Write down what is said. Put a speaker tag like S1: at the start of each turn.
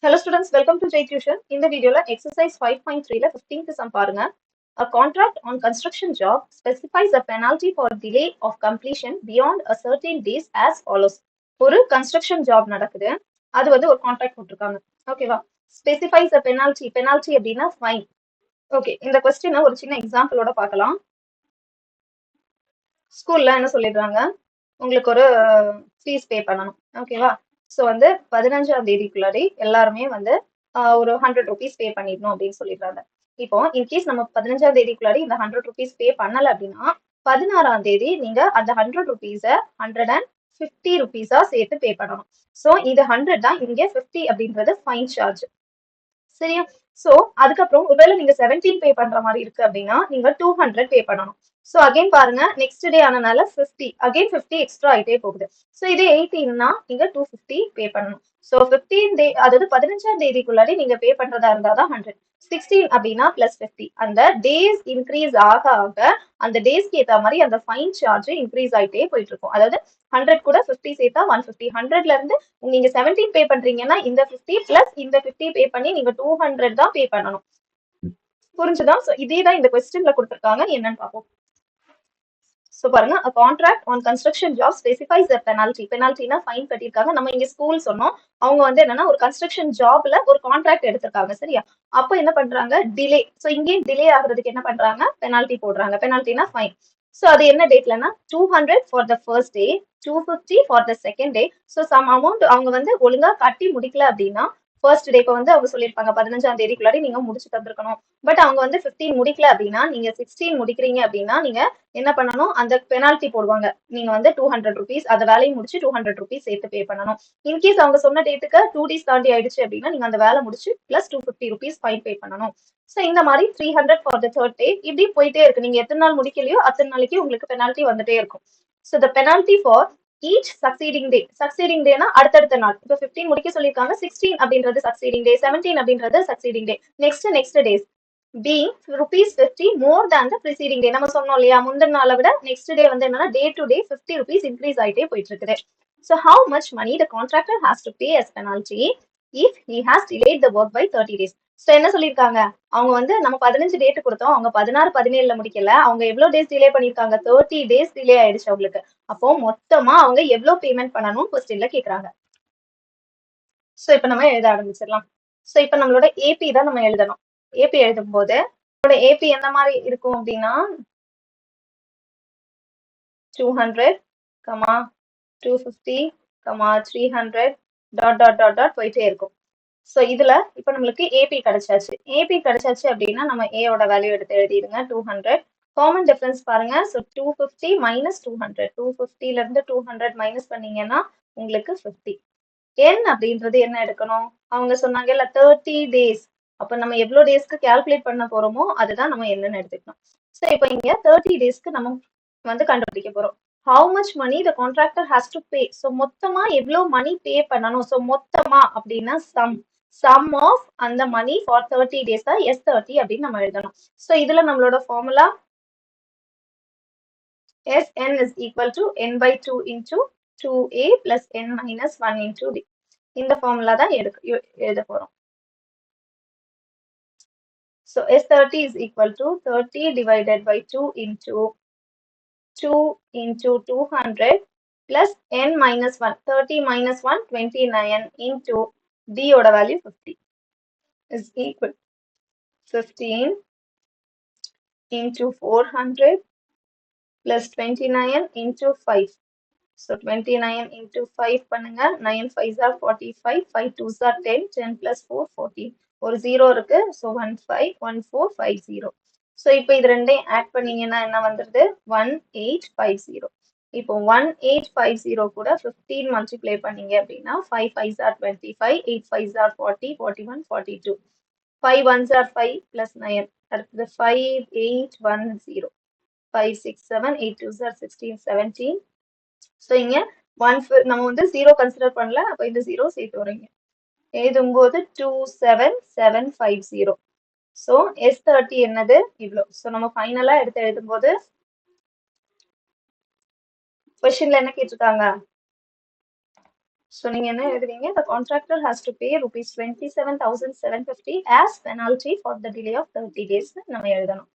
S1: Hello students, welcome to J Tuition. In the video, exercise 5.3 15th sum பாருங்க. A contract on construction job specifies a penalty for delay of completion beyond a certain days as follows. ஒரு construction job நடக்குது. அது வந்து ஒரு contract போட்டிருக்காங்க. ஓகேவா? Specifies a penalty. Penalty அப்படின்னா fine. Okay, இந்த கொஸ்டினை ஒரு சின்ன எக்ஸாம்பிளோட பார்க்கலாம். ஸ்கூல்ல என்ன சொல்லிடுறாங்க, உங்களுக்கு ஒரு ஃபீஸ் பே பண்ணணும். ஓகேவா? ஸோ வந்து 15ஆம் தேதிக்குள்ளாடி எல்லாருமே வந்து ஒரு 100 ருபீஸ் பே பண்ணிடணும் அப்படின்னு சொல்லிடுறாங்க. இப்போ இன்கேஸ் நம்ம 15ஆம் தேதிக்குள்ளாடி இந்த 100 ருபீஸ் பே பண்ணல அப்படின்னா 16ஆம் தேதி நீங்க அந்த 100 ருபீஸை 150 ருபீஸா சேர்த்து பே பண்ணணும். ஸோ இது 100 தான், இங்க 50 அப்படின்றது ஃபைன் சார்ஜ். சரியா? சோ அதுக்கப்புறம் ஒருவேளை நீங்க 17 பே பண்ற மாதிரி இருக்கு அப்படின்னா நீங்க 200 பே பண்ணணும். சோ அகைன் பாருங்க, நெக்ஸ்ட் டே ஆனனால 50 அகைன் 50 எக்ஸ்ட்ரா ஆயிட்டே போகுது. சோ இது 18னா நீங்க 250 பே பண்ணணும். சோ 15 டே, அதாவது 15ஆம் தேதிக்குள்ளாடி நீங்க பே பண்றதா இருந்தாதான் 100. 16 அப்படின்னா பிளஸ் 50. அந்த டேஸ் இன்க்ரீஸ் ஆக ஆக அந்த டேஸ்க்கு ஏத்த மாதிரி அந்த ஃபைன் சார்ஜ் இன்க்ரீஸ் ஆயிட்டே போயிட்டு இருக்கும். அதாவது 100 கூட 50 சேர்த்தா 150. 100ல இருந்து நீங்க 17 பே பண்றீங்கன்னா இந்த 50 பிளஸ் இந்த 50 பே பண்ணி நீங்க 200 தான் பே பண்ணணும். புரிஞ்சுதா? சோ இதே தான் இந்த क्वेश्चनல கொடுத்திருக்காங்க, என்னன்னு பாப்போம். சோ பாருங்க, a contract on construction job specifies a penalty. penaltyனா ஃபைன் கட்டிருக்காங்க. நம்ம இங்க ஸ்கூல் சொன்னோம், அவங்க வந்து என்னன்னா ஒரு கன்ஸ்ட்ரக்ஷன் ஜாப்ல ஒரு கான்ட்ராக்ட் எடுத்திருக்காங்க. சரியா? அப்போ என்ன பண்றாங்க, டிலே. சோ இங்கே டிலே ஆகுறதுக்கு என்ன பண்றாங்க, பெனால்டி போடுறாங்க. பெனால்டினா ஃபைன். சோ அது என்ன டேட்லனா 200 for the first day, 250 for the second day. So some amount அவங்க வந்து ஒழுங்கா கட்டி முடிக்கல அப்படின்னா ஃபர்ஸ்ட் டே வந்து அவங்க சொல்லியிருப்பாங்க 15ஆம் தேதிக்குள்ளாடி நீங்க முடிச்சு தந்திருக்கணும். பட் அவங்க வந்து 15 முடிக்கல அப்படின்னா, நீங்க 16 முடிக்கிறீங்க அப்படின்னா நீங்க என்ன பண்ணணும், அந்த பெனால்டி போடுவாங்க. நீங்க வந்து 200 ருபீஸ் அந்த வேலையை முடிச்சு 200 ருபீஸ் சேர்த்து பே பண்ணணும். இன்கேஸ் அவங்க சொன்ன டேட்டுக்கு 2 டேஸ் தாண்டி ஆயிடுச்சு அப்படின்னா நீங்க அந்த வேலை முடிச்சு பிளஸ் 250 ருபீஸ் ஃபைன் பே பண்ணணும். சோ இந்த மாதிரி 300 ஃபார் த தேர்ட் டே, இப்படி போயிட்டே இருக்கு. நீங்க எத்தனை நாள் முடிக்கலையோ அத்தனை நாளைக்கு உங்களுக்கு பெனால்டி வந்துட்டே இருக்கும். So the penalty for each succeeding day. Succeeding டேனா அடுத்தடுத்த நாள். இப்போ 15 முடிக்க சொல்லியிருக்காங்க, 16 அப்படின்றது சக்சீடிங் டே, 17 அப்படின்றது succeeding day, next days being ₹50 more than the preceding day. நம்ம சொன்னோம் இல்லையா, முந்தின நாளை விட நெக்ஸ்ட் டே வந்து என்னன்னா day to day 50 rupees increase ஆயிட்டே போயிட்டு இருக்குது. So how much money the contractor has to pay as penalty if he has delayed the work by 30 days. So என்ன சொல்லியிருக்காங்க, அவங்க வந்து நம்ம 15 டேட் கொடுத்தோம், அவங்க 16 17ல முடிக்கல, அவங்க எவ்வளவு டேஸ் டிலே பண்ணிருக்காங்க, 30 டேஸ் டிலே ஆயிடுச்சு அவங்களுக்கு. அப்போ மொத்தமா அவங்க எவ்வளவு பேமெண்ட் பண்ணணும் கொஸ்டின்ல கேக்குறாங்க. சோ இப்ப நம்ம எழுத ஆரம்பிச்சிடலாம். சோ இப்ப நம்மளோட ஏபி தான் நம்ம எழுதணும். ஏபி எழுதும் போது ஏபி என்ன மாதிரி இருக்கும் அப்படின்னா 200, 250, 300 டாட் டாட் டாட் டாட் போயிட்டே இருக்கும். ஸோ இதுல இப்ப நம்மளுக்கு ஏபி கிடைச்சாச்சு. ஏபி கிடைச்சாச்சு அப்படின்னா நம்ம ஏயோட வேல்யூ எடுத்து எழுதிடுங்க 200. காமன் டிஃபரன்ஸ் பாருங்க. ஸோ 250 மைனஸ் 200, 250ல இருந்து 200 மைனஸ் பண்ணீங்கன்னா உங்களுக்கு 50. n அப்படின்றது என்ன எடுக்கணும், அவங்க சொன்னாங்க இல்ல 30 டேஸ். அப்ப நம்ம எவ்வளவு டேஸ்க்கு கால்குலேட் பண்ண போறோமோ அதுதான் நம்ம என்னன்னு எடுத்துக்கணும். சோ இப்போ இங்க 30 டேஸ்க்கு நம்ம வந்து கண்டுபிடிக்க போறோம். How much money the contractor has to pay. So மொத்தமா எவ்வளவு மணி பே பண்ணணும். ஸோ மொத்தமா அப்படின்னா சம் ஆஃப் அந்த மணி ஃபார் 30 டேஸ் தான் S30 அப்படின்னு நம்ம எழுதணும். ஸோ இதுல நம்மளோட formula Sn is equal to n by 2 into 2a plus n minus 1 into d. இந்த ஃபார்முலா தான் எழுத போறோம். So S30 is equal to 30 divided by 2 into 200 plus n minus 1. 30 minus 1, 29 into d oda value 50 is equal 15 into 400 plus 29 into 5. So 29 into 5 பண்ணுங்க, 9 5s are 45, 5 2s are 10, 10 plus 4 14. ஒரு 0 இருக்கு. So 151450. So இப்போ இது ரெண்டையும் add பண்ணீங்கன்னா என்ன வந்துருது, 1850. இப்போ 1850 கூட 15 மல்டிப்ளை பண்ணீங்க அப்படின்னா 5 5s are 25, 8 5s are 40, 41, 42. 5 1s are 5 plus 9. அடுத்தது 5 8 1 0. 5 6 7, 8 2s are 16, 17. ஸோ இங்க நம்ம வந்து 0 கன்சிடர் பண்ணல, அப்போ இந்த 0 சேர்த்து வரீங்க. எழுதும்போது 27750. ஸோ S30 என்னது இவ்வளோ. ஸோ நம்ம ஃபைனலா எடுத்து எழுதும்போது கொஸ்டின்ல என்ன கேட்டிருக்காங்க, ஸோ நீங்க என்ன எழுதுவீங்க? The contractor has to pay rupees 27,750 as penalty for the delay of 30 days நம்ம எழுதணும்.